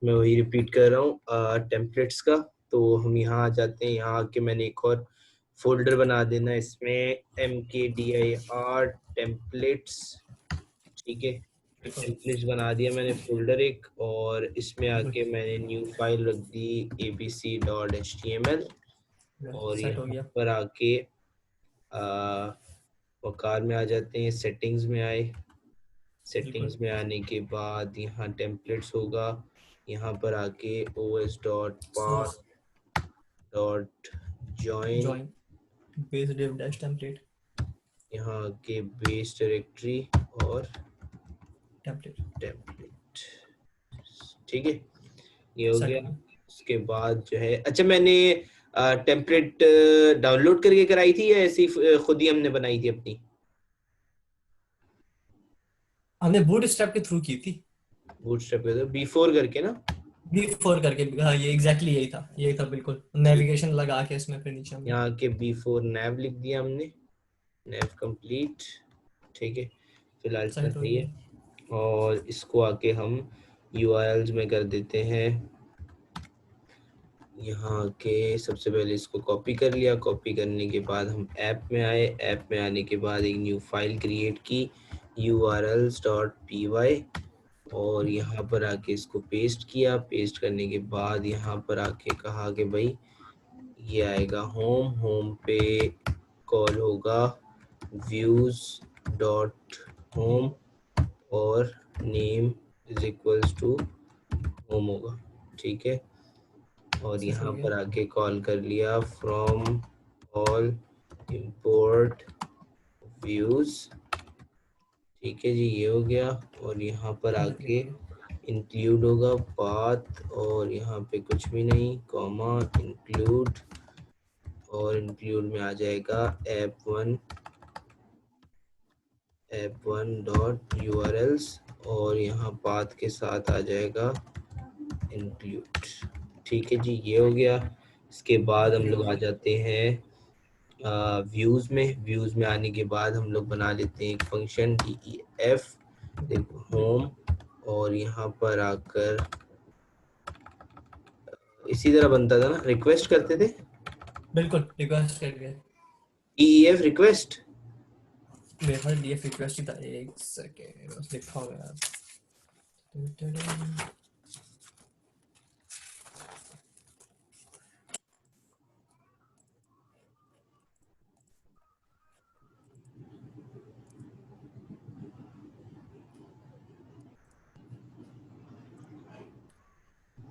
मैं वही रिपीट कर रहा हूँ टेम्पलेट्स का। तो हम यहाँ आ जाते हैं, यहाँ आके मैंने एक और फोल्डर बना देना इसमें mkdir टेम्पलेट्स। ठीक है, टेम्पलेट्स बना दिया मैंने फोल्डर एक, और इसमें आके मैंने न्यू फाइल रख दी abc.html। और सेट हो यहाँ गया। पर आके वकार में आ जाते हैं, सेटिंग्स में आए। बिल्कुल सेटिंग्स में आने के बाद यहाँ टेम्पलेट्स होगा, यहाँ पर आके os.path.join join base div dash template यहाँ के बेस डायरेक्टरी और टेम्पलेट। टेम्पलेट। ठीक है, ये हो सेट गया। हो गया। उसके बाद जो है, अच्छा मैंने टेम्पलेट डाउनलोड करके कराई थी या ऐसी खुद ही हमने बनाई थी अपनी? हमने बूट स्ट्रैप के थ्रू की थी। बूटस्ट्रैप पे तो B4 करके ना। B4 करके, हाँ ये एग्जैक्टली यही था बिल्कुल। ठीक, नेविगेशन लगा के इसमें फिर नीचे हमने। यहाँ के B4 नैव लिख दिया हमने, नैव कंप्लीट। ठीक है, फिलहाल इतना सेट हो सही गया। है। और इसको आके हम URLs में कर देते हैं। यहाँ के सबसे पहले इसको कॉपी कर लिया, कॉपी करने के बाद हम ऐप में आए, ऐप में आने के बाद एक न्यू फाइल क्रिएट की urls.py, और यहाँ पर आके इसको पेस्ट किया। पेस्ट करने के बाद यहाँ पर आके कहा कि भाई ये आएगा होम, होम पे कॉल होगा views डॉट होम और name is equals to home होगा। ठीक है, और सेट हो यहाँ गया। पर आके कॉल कर लिया फ्रॉम ऑल इंपोर्ट व्यूज। ठीक है जी, ये हो गया। और यहाँ पर आके इंक्लूड होगा पाथ, और यहाँ पे कुछ भी नहीं, कॉमा इंक्लूड, और इंक्लूड में आ जाएगा app1 डॉट urls, और यहाँ पाथ के साथ आ जाएगा इंक्लूड। ठीक है जी, ये हो गया। इसके बाद हम लोग आ जाते हैं व्यूज में। व्यूज में आने के बाद हम लोग बना लेते हैं एक फंक्शन def, देखो होम, और यहाँ पर आकर इसी तरह बनता था ना, रिक्वेस्ट करते थे, बिल्कुल रिक्वेस्ट कर गया। def request. मेरे पास डीएफ रिक्वेस्ट ही था, एक सेकेंड बस लिखा हुआ है।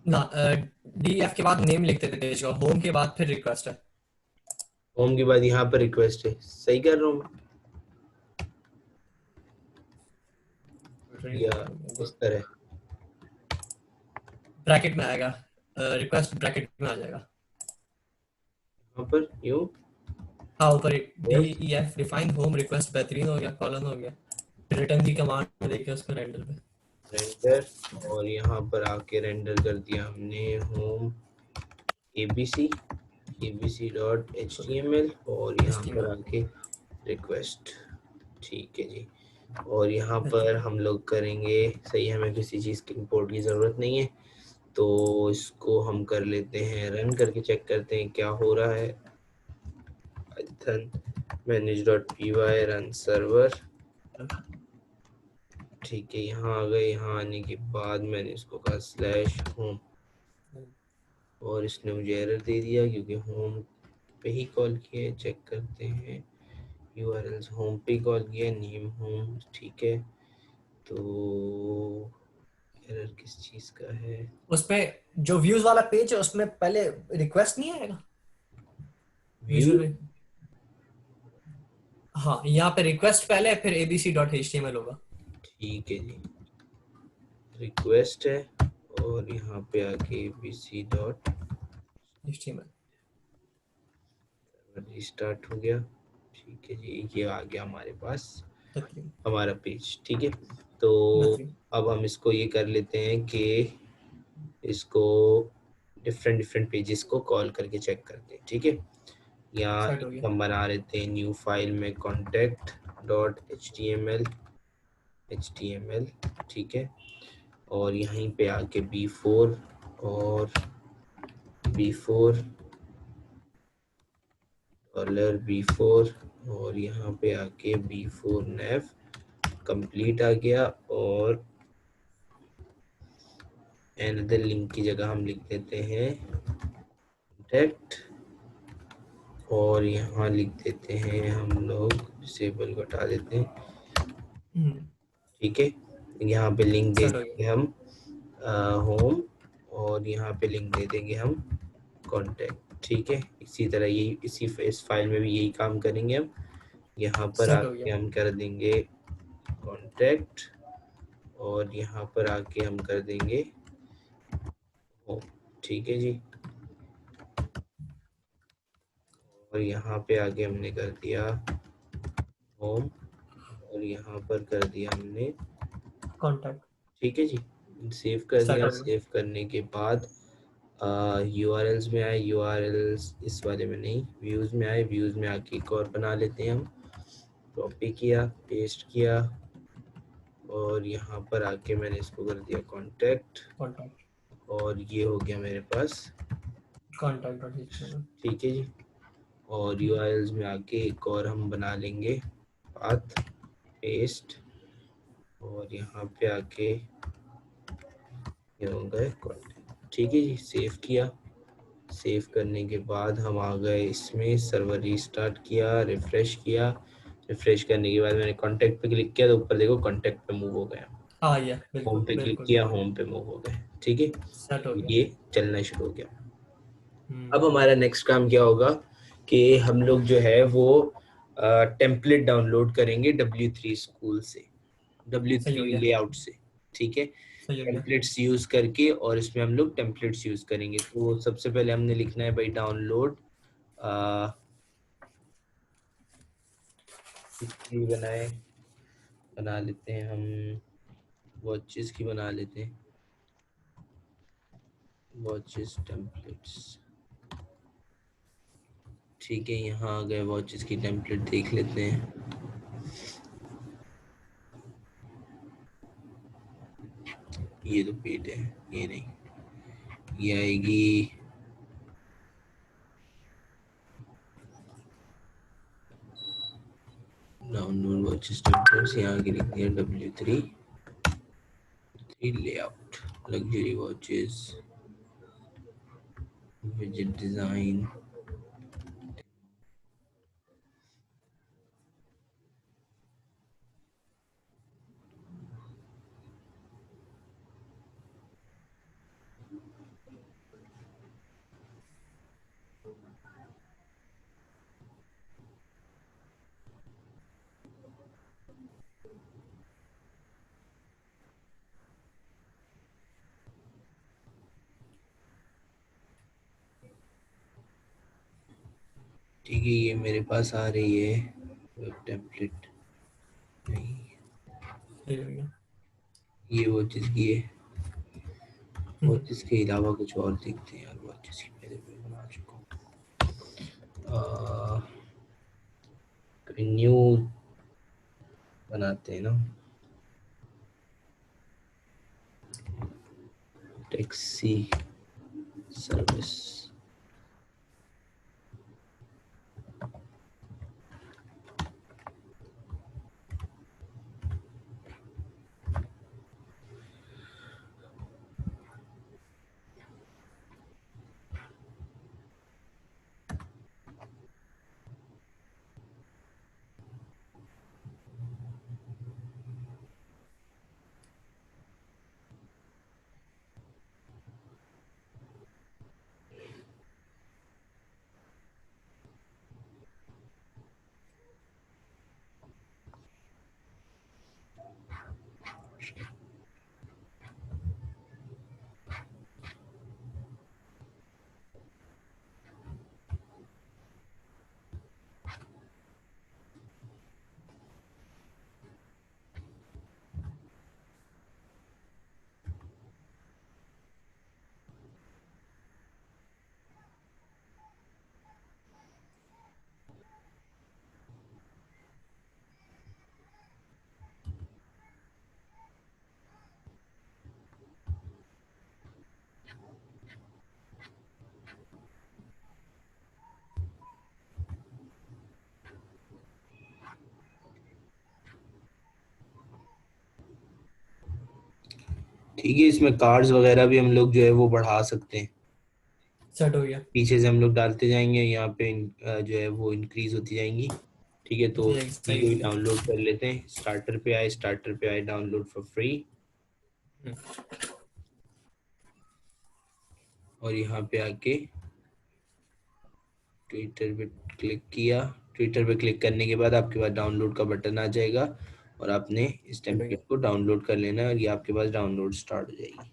ना डीएफ के बाद नेम लिखते थे पेज का, होम के बाद फिर रिक्वेस्ट है। होम के बाद यहाँ पर रिक्वेस्ट है, सही कर रहा हूँ या इस तरह? ब्रैकेट में आएगा, रिक्वेस्ट ब्रैकेट में आ जाएगा। यहाँ पर यूँ हाँ ऊपर डीईएफ डिफाइन होम रिक्वेस्ट बेहतरीन हो गया, कॉलन हो गया। रिटर्न की कमांड देखिए उसको रेंडर पे। रेंडर, और यहाँ पर आके रेंडर कर दिया हमने होम abc डॉट html, और यहाँ पर एचटीएमएल आके रिक्वेस्ट। ठीक है जी, और यहाँ पर हम लोग करेंगे सही, हमें किसी चीज़ की इंपोर्ट की ज़रूरत नहीं है, तो इसको हम कर लेते हैं, रन करके चेक करते हैं क्या हो रहा है। python manage.py run server. ठीक है, यहाँ आ गए। यहाँ आने के बाद मैंने इसको कहा स्लैश होम, और इसने मुझे एरर दे दिया क्योंकि होम पे ही कॉल किया है। चेक करते हैं, URLs होम पे कॉल किया, नेम होम। ठीक है, तो एरर किस चीज़ का है? उसपे जो व्यूज वाला पेज है उसमें पहले रिक्वेस्ट नहीं आएगा व्यू, विजुअल। हाँ यहाँ पे रिक्वेस्ट पहले फिर abc.html होगा। ठीक है जी, रिक्वेस्ट है, और यहाँ पे आके abc डॉट HTML रिस्टार्ट हो गया। ठीक है जी, ये आ गया हमारे पास बेहतरीन हमारा पेज। ठीक है, तो बेहतरीन। अब हम इसको ये कर लेते हैं कि इसको डिफरेंट डिफरेंट पेजेस को कॉल करके चेक करते हैं। ठीक है, यहाँ सेट हो गया। हम बना लेते हैं न्यू फाइल में contact.html। ठीक है, और यहीं पे आके B4 और B4 $B4 और यहाँ पे आके B4 nav कंप्लीट आ गया। और another लिंक की जगह हम लिख देते हैं contact और यहाँ लिख देते हैं हम लोग डिसेबल को हटा देते हैं। ठीक है, यहाँ पे लिंक दे सेट हो देंगे हम होम और यहाँ पे लिंक दे देंगे हम कॉन्टैक्ट। ठीक है, इसी तरह यही इस फाइल में भी यही काम करेंगे हम। यहाँ पर सेट हो आके गया। हम कर देंगे कॉन्टैक्ट और यहाँ पर आके हम कर देंगे होम। ठीक है जी, और यहाँ पे आके हमने कर दिया होम और यहाँ पर कर दिया हमने कॉन्टैक्ट। ठीक है जी, सेव कर सेट दिया। हो गया। सेव करने के बाद URLs में आए, URLs इस वाले में नहीं, व्यूज़ में आए। व्यूज़ में आके एक और बना लेते हैं हम। कॉपी किया, पेस्ट किया और यहाँ पर आके मैंने इसको कर दिया कॉन्टैक्ट कॉन्टैक्ट। और ये हो गया मेरे पास कॉन्टैक्ट। ठीक है जी। और URLs में आके एक और हम बना लेंगे पाथ, पेस्ट और यहाँ पे आके ये हो गए कॉन्टैक्ट। ठीक है जी, सेव किया। सेव करने के बाद हम आ गए इसमें, सर्वर रीस्टार्ट किया, रिफ्रेश किया। रिफ्रेश करने के बाद मैंने कॉन्टैक्ट पे क्लिक किया तो ऊपर देखो कॉन्टैक्ट पे मूव हो गया। हाँ ये होम बिल्कुल पे क्लिक बिल्कुल किया, बिल्कुल। होम पे मूव हो गए। ठीक है, सेट हो गया। ये चलना शुरू हो गया। अब हम्म। हमारा नेक्स्ट काम क्या होगा कि हम लोग जो है वो टेम्पलेट डाउनलोड करेंगे W3 स्कूल से, सही हो W3 गया। लेआउट से। ठीक है, सही हो गया। टेम्पलेट्स यूज करके और इसमें हम लोग टेम्पलेट्स यूज करेंगे। तो सबसे पहले हमने लिखना है भाई डाउनलोड इसकी बना लेते हैं हम, वॉचेस की बना लेते हैं, वॉचेस टेम्पलेट्स। ठीक है, यहाँ आ गए वॉचेस की टेम्पलेट, देख लेते हैं। ये तो पेट है, ये नहीं, ये आएगी डाउनलोड वॉचेस टेम्पलेट्स। यहाँ आगे लिख दिया W3 लेआउट, लग्जरी वॉचेस, विजेट डिजाइन। ठीक है, ये मेरे पास आ रही है वेब टेम्पलेट। नहीं, सही हो गया। ये वॉचेस की है। वॉचेस के अलावा कुछ और देखते हैं यार, वॉचेस की पहले मैं बना चुका हूँ। न्यू बनाते हैं ना, टैक्सी सर्विस। ठीक है, इसमें कार्ड्स वगैरह भी हम लोग जो है वो बढ़ा सकते हैं। सेट हो गया। पीछे से हम लोग डालते जाएंगे, यहाँ पे जो है वो इंक्रीज होती जाएंगी। ठीक है, तो ठीक है, फ्री सही को ही सही। डाउनलोड कर लेते हैं। स्टार्टर पे आए डाउनलोड फॉर फ्री, हम्म, और यहाँ पे आके ट्विटर पे क्लिक किया। ट्विटर पे क्लिक करने के बाद आपके पास डाउनलोड का बटन आ जाएगा, और आपने इस सेट हो गया। टेम्पलेट को डाउनलोड कर लेना है, और ये आपके पास डाउनलोड स्टार्ट हो जाएगी।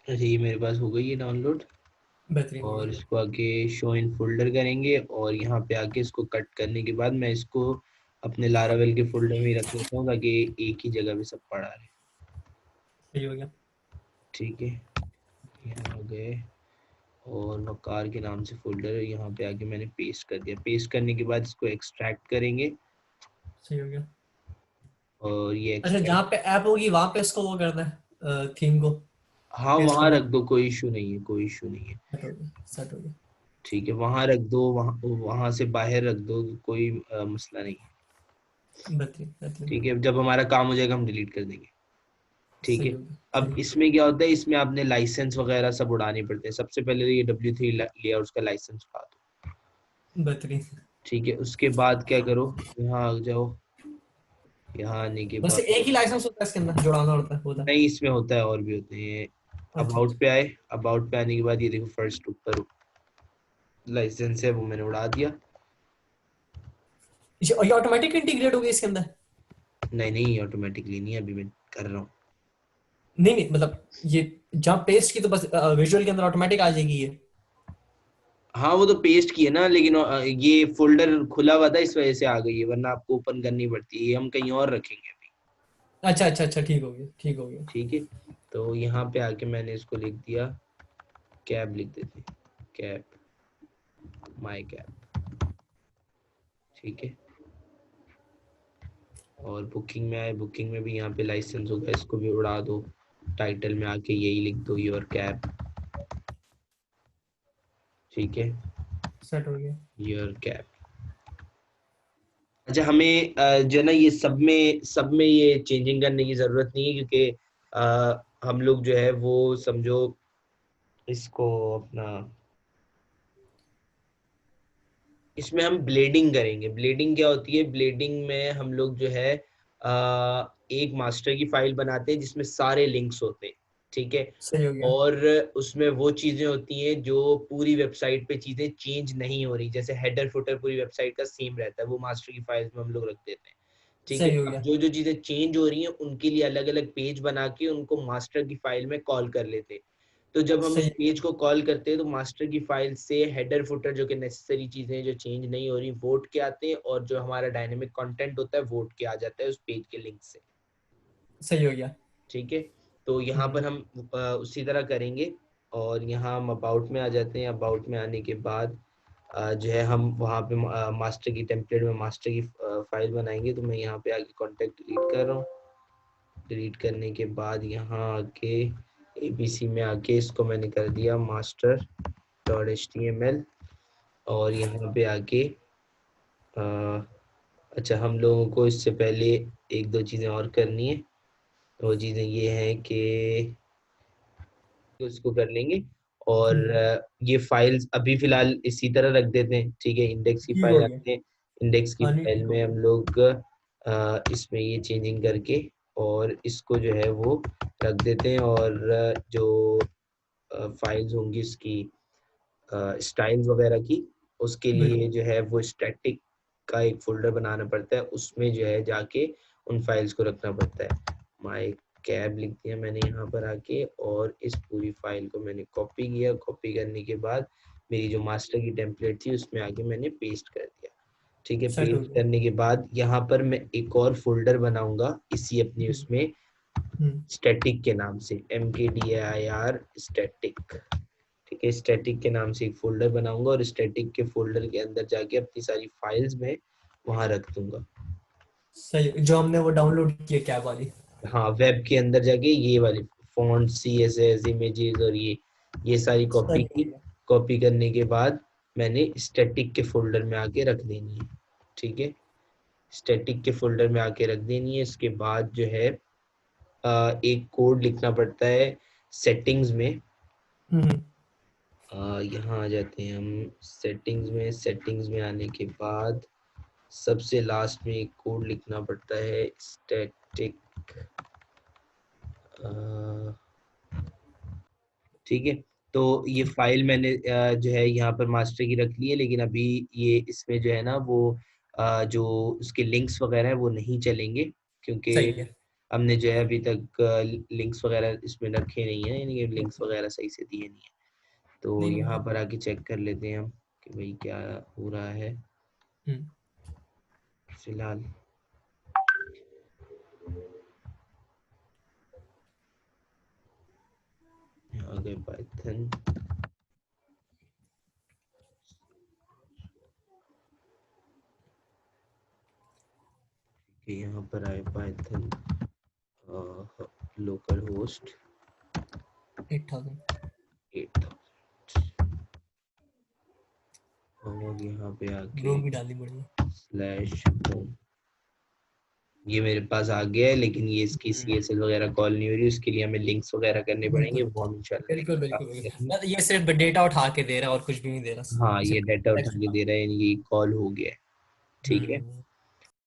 अच्छा, ये मेरे पास हो गई है डाउनलोड। बेहतरीन हो गया। और इसको आगे शो इन फोल्डर करेंगे, और यहाँ पे आके इसको कट करने के बाद मैं इसको अपने लारावेल के फोल्डर में ही रख लेता हूँ, ताकि एक ही जगह पे सब पड़ा रहे। सही हो गया। ठीक है, यहाँ आ गए, और वकार के नाम से फोल्डर है, यहाँ पे आके मैंने पेस्ट कर दिया। पेस्ट करने के बाद इसको एक्सट्रैक्ट करेंगे, सही हो गया। और ये अच्छा, एक्सट्रैक्ट। जहाँ पे ऐप होगी वहां पे इसको वो करना है, थीम को हाँ, पेस्ट वहाँ करना रख है। दो, कोई इशू नहीं है, कोई इशू नहीं है। सेट हो गया, सेट हो गया। ठीक है, वहाँ रख दो, वहाँ वहाँ से बाहर रख दो, कोई मसला नहीं है। बेहतरीन बेहतरीन। ठीक है, जब हमारा काम हो जाएगा हम डिलीट कर देंगे। ठीक सही है। हो गया, अब सही। इसमें क्या होता है, इसमें आपने लाइसेंस वगैरह सब उड़ाने पड़ते हैं। सबसे पहले तो ये W3 लिया, उसका लाइसेंस उड़ा दो। बेहतरीन। ठीक है, उसके बाद क्या करो, यहाँ आ जाओ। यहाँ आने के बस बाद एक ही लाइसेंस होता है इसके अंदर, जुड़ाना होता है होता है। नहीं, इसमें होता है, और भी होते हैं। अच्छा अबाउट पे आए, अबाउट पे आने के बाद ये देखो फर्स्ट ऊपर लाइसेंस है वो मैंने उड़ा दिया। ये ऑटोमेटिक इंटीग्रेट हो गया इसके अंदर? नहीं नहीं ऑटोमेटिकली नहीं, अभी मैं कर रहा हूँ। नहीं नहीं, मतलब ये जहाँ पेस्ट की तो बस विजुअल के अंदर ऑटोमेटिक आ जाएगी ये? हाँ वो तो पेस्ट की है ना, लेकिन ये फोल्डर खुला हुआ था इस वजह से आ गई है, वरना आपको ओपन करनी पड़ती है। ये हम कहीं और रखेंगे अभी। अच्छा अच्छा अच्छा, ठीक हो गया, ठीक हो गया। ठीक है, तो यहाँ पे आके मैंने इसको लिख दिया, कैब लिख देते हैं, कैब, माई कैब। ठीक है, और बुकिंग में आए, बुकिंग में भी यहाँ पे लाइसेंस होगा, इसको भी उड़ा दो। टाइटल में आके यही लिख दो, योर कैब। ठीक है, सेट हो गया। Your cab. अच्छा हमें जो ना ये सब में ये चेंजिंग करने की जरूरत नहीं है, क्योंकि हम लोग जो है वो समझो इसको अपना, इसमें हम ब्लेडिंग करेंगे। ब्लेडिंग क्या होती है? ब्लेडिंग में हम लोग जो है एक मास्टर की फाइल बनाते हैं जिसमें सारे लिंक्स होते हैं। ठीक है, सही हो गया। और उसमें वो चीजें होती हैं जो पूरी वेबसाइट पे चीजें चेंज नहीं हो रही, जैसे हेडर फुटर पूरी वेबसाइट का सेम रहता है, वो मास्टर की फाइल्स में हम लोग रख देते हैं। ठीक है, सही हो अब गया। जो जो चीजें चेंज हो रही हैं उनके लिए अलग अलग पेज बना के उनको मास्टर की फाइल में कॉल कर लेते हैं। तो जब हम उस सही। पेज को कॉल करते हैं तो मास्टर की फाइल से हेडर फुटर जो कि नेसेसरी चीजें जो चेंज नहीं हो रही वोट के आते हैं, और जो हमारा डायनेमिक कंटेंट होता है वोट के आ जाता है उस पेज के लिंक से। सही हो गया। ठीक है, तो यहाँ पर हम उसी तरह करेंगे। और यहाँ हम अबाउट में आ जाते हैं। अबाउट में आने के बाद जो है हम वहाँ पे मास्टर की टेम्पलेट में मास्टर की फाइल बनाएंगे। तो मैं यहाँ पे आके कॉन्टेक्ट डिलीट कर रहा हूँ। डिलीट करने के बाद यहाँ आके एबीसी में आके इसको मैंने कर दिया मास्टर डॉट एचटीएमएल। और यहाँ पे आके अ, अच्छा हम लोगों को इससे पहले एक दो चीज़ें और करनी है। वो चीज़ें ये हैं कि तो इसको कर लेंगे। और हम्म, ये फाइल्स अभी फिलहाल इसी तरह रख देते हैं। ठीक है, इंडेक्स की ठीक फाइल हो गया। आते हैं, इंडेक्स की हाँ नहीं, फाइल ठीक हो में गया। हम लोग इसमें ये चेंजिंग करके और इसको जो है वो रख देते हैं। और जो फाइल्स होंगी इसकी स्टाइल्स वगैरह की, उसके लिए बिल्कुल। जो है वो स्टैटिक का एक फोल्डर बनाना पड़ता है, उसमें जो है जाके उन फाइल्स को रखना पड़ता है। माई कैब लिख दिया मैंने यहाँ पर आके, और इस पूरी फाइल को मैंने कॉपी किया। कॉपी करने के बाद मेरी जो मास्टर की टेम्पलेट थी उसमें आके मैंने पेस्ट कर दिया। ठीक है, सेट हो पेस्ट गया। करने के बाद यहाँ पर मैं एक और फोल्डर बनाऊंगा इसी अपनी हम्म, उसमें, हम्म, स्टैटिक के नाम से, MKDIR स्टैटिक। ठीक है, स्टैटिक के नाम से एक फोल्डर बनाऊंगा और स्टैटिक के फोल्डर के अंदर जाके अपनी सारी फाइल्स में वहां रख दूंगा। सही, जो हमने वो डाउनलोड किया कैब वाली। हाँ, वेब के अंदर जाके ये वाली फॉन्ट, CSS, इमेजेस और ये सारी कॉपी सही हो की। गया। कॉपी करने के बाद मैंने स्टैटिक के फोल्डर में आके रख देनी है। ठीक है, स्टैटिक के फोल्डर में आके रख देनी है। इसके बाद जो है एक कोड लिखना पड़ता है सेटिंग्स में। हम्म, यहाँ आ जाते हैं हम सेटिंग्स में। सेटिंग्स में आने के बाद सबसे लास्ट में एक कोड लिखना पड़ता है स्टैटिक। ठीक है, तो ये ठीक। फाइल मैंने जो है यहाँ पर मास्टर की रख ली है, लेकिन अभी ये इसमें जो है ना वो जो उसके लिंक्स वगैरह है वो नहीं चलेंगे, क्योंकि सही है। हमने जो है अभी तक लिंक्स वगैरह इसमें रखे नहीं है, यानी कि लिंक्स वगैरह सही से दिए नहीं है। तो नहीं यहाँ नहीं। पर आके चेक कर लेते हैं हम कि भाई क्या हो रहा है हम्म, फिलहाल। यहाँ आ गए पाइथन, यहाँ पर आए पाइथन लोकल होस्ट 8000। 8000, और यहाँ पे रो आके भी डालनी पड़ेगी। Slash home. ये मेरे पास आ गया है, लेकिन ये इसकी हम्म, CSS वगैरह कॉल नहीं हो रही, उसके लिए हमें लिंक्स वगैरह करने पड़ेंगे, बिल्कुल वो हम इंशाल्लाह बिल्कुल नेक्स्ट बिल्कुल क्लास में बिल्कुल। करेंगे। ये सिर्फ डेटा उठा के दे रहा है और कुछ भी नहीं दे रहा। हाँ, ये सिर्फ डाटा उठा टेक्स्ट के उठा। दे रहा है, यानी ये कॉल हो गया है। ठीक है,